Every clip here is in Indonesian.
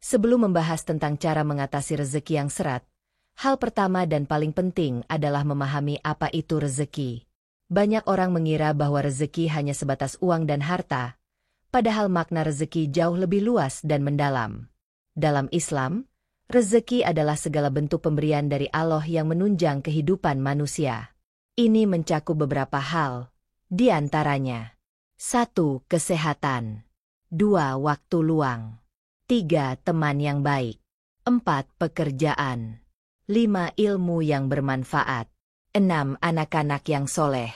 Sebelum membahas tentang cara mengatasi rezeki yang seret, hal pertama dan paling penting adalah memahami apa itu rezeki. Banyak orang mengira bahwa rezeki hanya sebatas uang dan harta, padahal makna rezeki jauh lebih luas dan mendalam. Dalam Islam, rezeki adalah segala bentuk pemberian dari Allah yang menunjang kehidupan manusia. Ini mencakup beberapa hal, di antaranya 1. Kesehatan 2. Waktu luang 3. Teman yang baik 4. Pekerjaan 5. Ilmu yang bermanfaat 6. Anak-anak yang soleh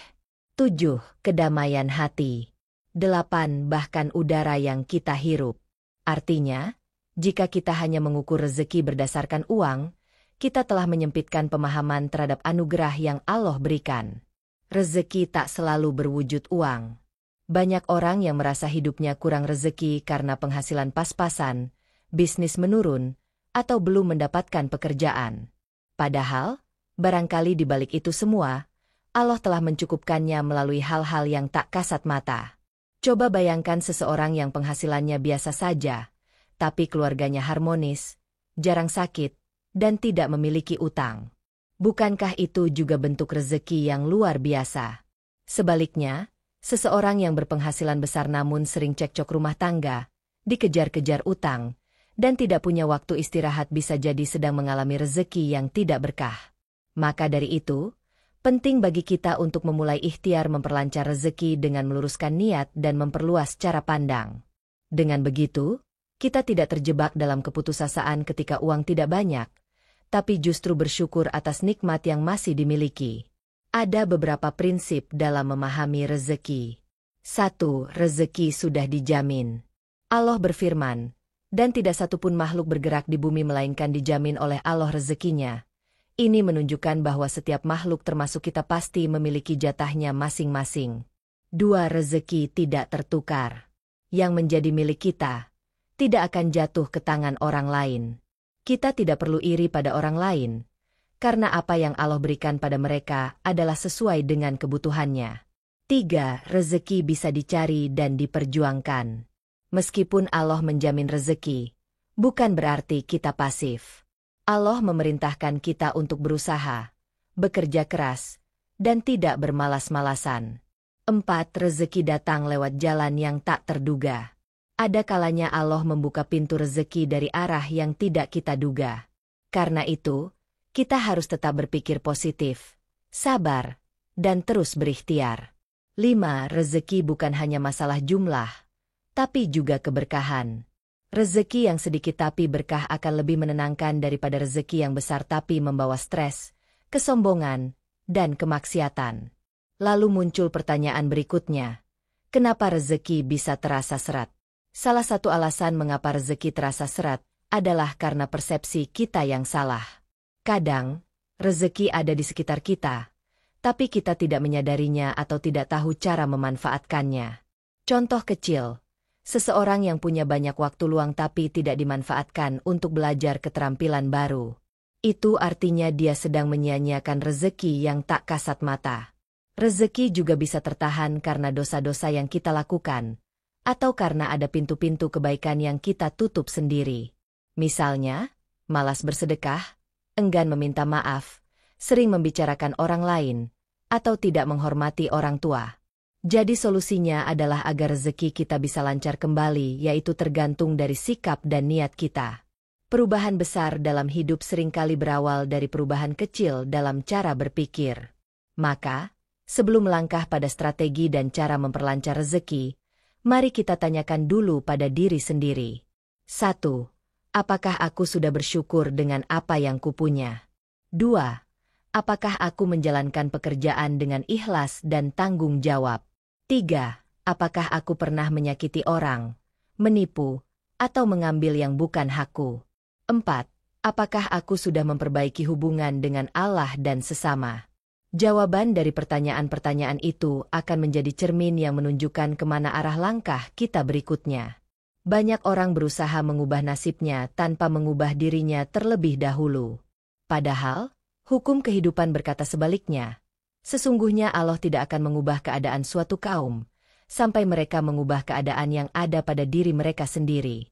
7. Kedamaian hati 8. Bahkan udara yang kita hirup. Artinya, jika kita hanya mengukur rezeki berdasarkan uang, kita telah menyempitkan pemahaman terhadap anugerah yang Allah berikan. Rezeki tak selalu berwujud uang. Banyak orang yang merasa hidupnya kurang rezeki karena penghasilan pas-pasan, bisnis menurun, atau belum mendapatkan pekerjaan. Padahal, barangkali di balik itu semua, Allah telah mencukupkannya melalui hal-hal yang tak kasat mata. Coba bayangkan seseorang yang penghasilannya biasa saja, tapi keluarganya harmonis, jarang sakit, dan tidak memiliki utang. Bukankah itu juga bentuk rezeki yang luar biasa? Sebaliknya, seseorang yang berpenghasilan besar namun sering cekcok rumah tangga, dikejar-kejar utang, dan tidak punya waktu istirahat bisa jadi sedang mengalami rezeki yang tidak berkah. Maka dari itu, penting bagi kita untuk memulai ikhtiar memperlancar rezeki dengan meluruskan niat dan memperluas cara pandang. Dengan begitu, kita tidak terjebak dalam keputusasaan ketika uang tidak banyak, tapi justru bersyukur atas nikmat yang masih dimiliki. Ada beberapa prinsip dalam memahami rezeki. 1. Rezeki sudah dijamin. Allah berfirman, dan tidak satupun makhluk bergerak di bumi melainkan dijamin oleh Allah rezekinya. Ini menunjukkan bahwa setiap makhluk termasuk kita pasti memiliki jatahnya masing-masing. 2. Rezeki tidak tertukar. Yang menjadi milik kita tidak akan jatuh ke tangan orang lain. Kita tidak perlu iri pada orang lain, karena apa yang Allah berikan pada mereka adalah sesuai dengan kebutuhannya. 3. Rezeki bisa dicari dan diperjuangkan. Meskipun Allah menjamin rezeki, bukan berarti kita pasif. Allah memerintahkan kita untuk berusaha, bekerja keras, dan tidak bermalas-malasan. 4. Rezeki datang lewat jalan yang tak terduga. Ada kalanya Allah membuka pintu rezeki dari arah yang tidak kita duga. Karena itu, kita harus tetap berpikir positif, sabar, dan terus berikhtiar. 5. Rezeki bukan hanya masalah jumlah, tapi juga keberkahan. Rezeki yang sedikit tapi berkah akan lebih menenangkan daripada rezeki yang besar tapi membawa stres, kesombongan, dan kemaksiatan. Lalu muncul pertanyaan berikutnya, kenapa rezeki bisa terasa seret? Salah satu alasan mengapa rezeki terasa seret adalah karena persepsi kita yang salah. Kadang, rezeki ada di sekitar kita, tapi kita tidak menyadarinya atau tidak tahu cara memanfaatkannya. Contoh kecil, seseorang yang punya banyak waktu luang tapi tidak dimanfaatkan untuk belajar keterampilan baru. Itu artinya dia sedang menyia-nyiakan rezeki yang tak kasat mata. Rezeki juga bisa tertahan karena dosa-dosa yang kita lakukan, atau karena ada pintu-pintu kebaikan yang kita tutup sendiri. Misalnya, malas bersedekah, enggan meminta maaf, sering membicarakan orang lain, atau tidak menghormati orang tua. Jadi solusinya adalah agar rezeki kita bisa lancar kembali, yaitu tergantung dari sikap dan niat kita. Perubahan besar dalam hidup seringkali berawal dari perubahan kecil dalam cara berpikir. Maka, sebelum melangkah pada strategi dan cara memperlancar rezeki, mari kita tanyakan dulu pada diri sendiri. 1. Apakah aku sudah bersyukur dengan apa yang kupunya? 2. Apakah aku menjalankan pekerjaan dengan ikhlas dan tanggung jawab? 3. Apakah aku pernah menyakiti orang, menipu, atau mengambil yang bukan hakku? 4. Apakah aku sudah memperbaiki hubungan dengan Allah dan sesama? Jawaban dari pertanyaan-pertanyaan itu akan menjadi cermin yang menunjukkan kemana arah langkah kita berikutnya. Banyak orang berusaha mengubah nasibnya tanpa mengubah dirinya terlebih dahulu. Padahal, hukum kehidupan berkata sebaliknya. Sesungguhnya Allah tidak akan mengubah keadaan suatu kaum, sampai mereka mengubah keadaan yang ada pada diri mereka sendiri.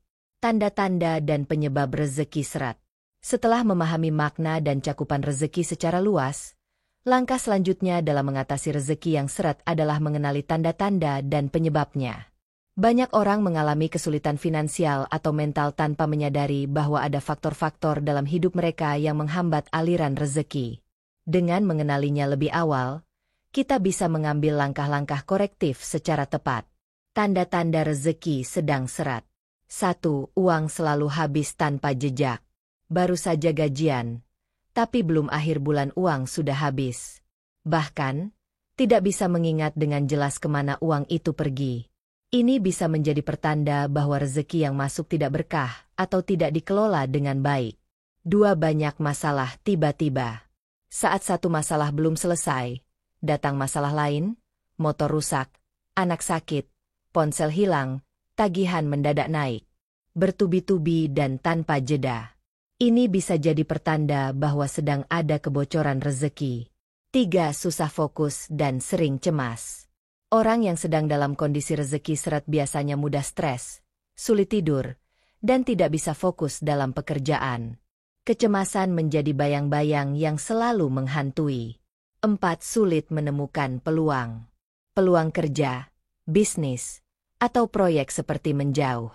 Tanda-tanda dan penyebab rezeki seret. Setelah memahami makna dan cakupan rezeki secara luas, langkah selanjutnya dalam mengatasi rezeki yang seret adalah mengenali tanda-tanda dan penyebabnya. Banyak orang mengalami kesulitan finansial atau mental tanpa menyadari bahwa ada faktor-faktor dalam hidup mereka yang menghambat aliran rezeki. Dengan mengenalinya lebih awal, kita bisa mengambil langkah-langkah korektif secara tepat. Tanda-tanda rezeki sedang seret. 1. Uang selalu habis tanpa jejak. Baru saja gajian, tapi belum akhir bulan uang sudah habis. Bahkan, tidak bisa mengingat dengan jelas kemana uang itu pergi. Ini bisa menjadi pertanda bahwa rezeki yang masuk tidak berkah atau tidak dikelola dengan baik. 2. Banyak masalah tiba-tiba. Saat satu masalah belum selesai, datang masalah lain, motor rusak, anak sakit, ponsel hilang, tagihan mendadak naik. Bertubi-tubi dan tanpa jeda. Ini bisa jadi pertanda bahwa sedang ada kebocoran rezeki. 3. Susah fokus dan sering cemas. Orang yang sedang dalam kondisi rezeki seret biasanya mudah stres, sulit tidur, dan tidak bisa fokus dalam pekerjaan. Kecemasan menjadi bayang-bayang yang selalu menghantui. 4. Sulit menemukan peluang. Peluang kerja, bisnis, atau proyek seperti menjauh.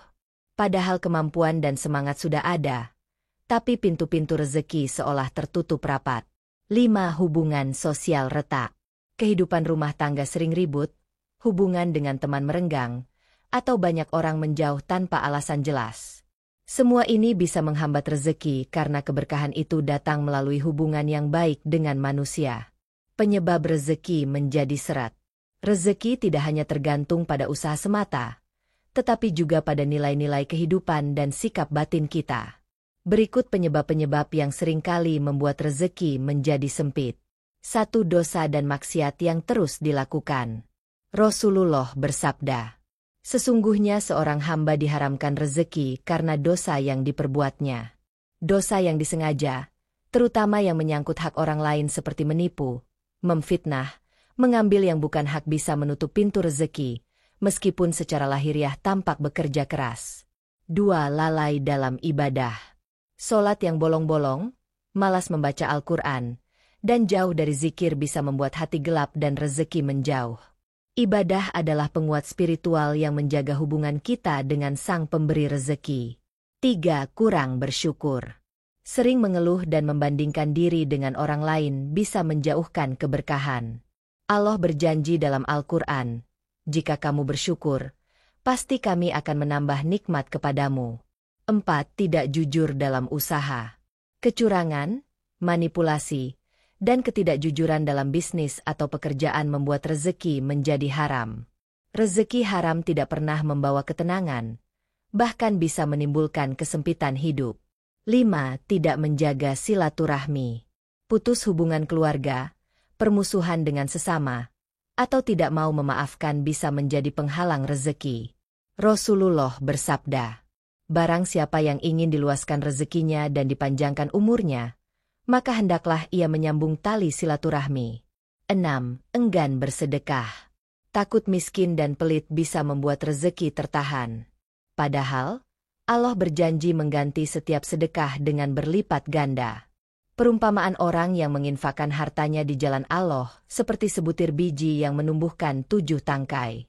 Padahal kemampuan dan semangat sudah ada, tapi pintu-pintu rezeki seolah tertutup rapat. 5. Hubungan sosial retak. Kehidupan rumah tangga sering ribut, hubungan dengan teman merenggang, atau banyak orang menjauh tanpa alasan jelas. Semua ini bisa menghambat rezeki karena keberkahan itu datang melalui hubungan yang baik dengan manusia. Penyebab rezeki menjadi seret. Rezeki tidak hanya tergantung pada usaha semata, tetapi juga pada nilai-nilai kehidupan dan sikap batin kita. Berikut penyebab-penyebab yang seringkali membuat rezeki menjadi sempit. 1. Dosa dan maksiat yang terus dilakukan. Rasulullah bersabda, sesungguhnya seorang hamba diharamkan rezeki karena dosa yang diperbuatnya. Dosa yang disengaja, terutama yang menyangkut hak orang lain seperti menipu, memfitnah, mengambil yang bukan hak bisa menutup pintu rezeki, meskipun secara lahiriah tampak bekerja keras. 2. Lalai dalam ibadah. Solat yang bolong-bolong, malas membaca Al-Quran, dan jauh dari zikir bisa membuat hati gelap dan rezeki menjauh. Ibadah adalah penguat spiritual yang menjaga hubungan kita dengan Sang Pemberi rezeki. 3. Kurang bersyukur. Sering mengeluh dan membandingkan diri dengan orang lain bisa menjauhkan keberkahan. Allah berjanji dalam Al-Quran, jika kamu bersyukur, pasti kami akan menambah nikmat kepadamu. 4. Tidak jujur dalam usaha. Kecurangan, manipulasi, dan ketidakjujuran dalam bisnis atau pekerjaan membuat rezeki menjadi haram. Rezeki haram tidak pernah membawa ketenangan, bahkan bisa menimbulkan kesempitan hidup. 5. Tidak menjaga silaturahmi. Putus hubungan keluarga, permusuhan dengan sesama, atau tidak mau memaafkan bisa menjadi penghalang rezeki. Rasulullah bersabda, barang siapa yang ingin diluaskan rezekinya dan dipanjangkan umurnya, maka hendaklah ia menyambung tali silaturahmi. 6. Enggan bersedekah. Takut miskin dan pelit bisa membuat rezeki tertahan. Padahal, Allah berjanji mengganti setiap sedekah dengan berlipat ganda. Perumpamaan orang yang menginfakkan hartanya di jalan Allah seperti sebutir biji yang menumbuhkan 7 tangkai.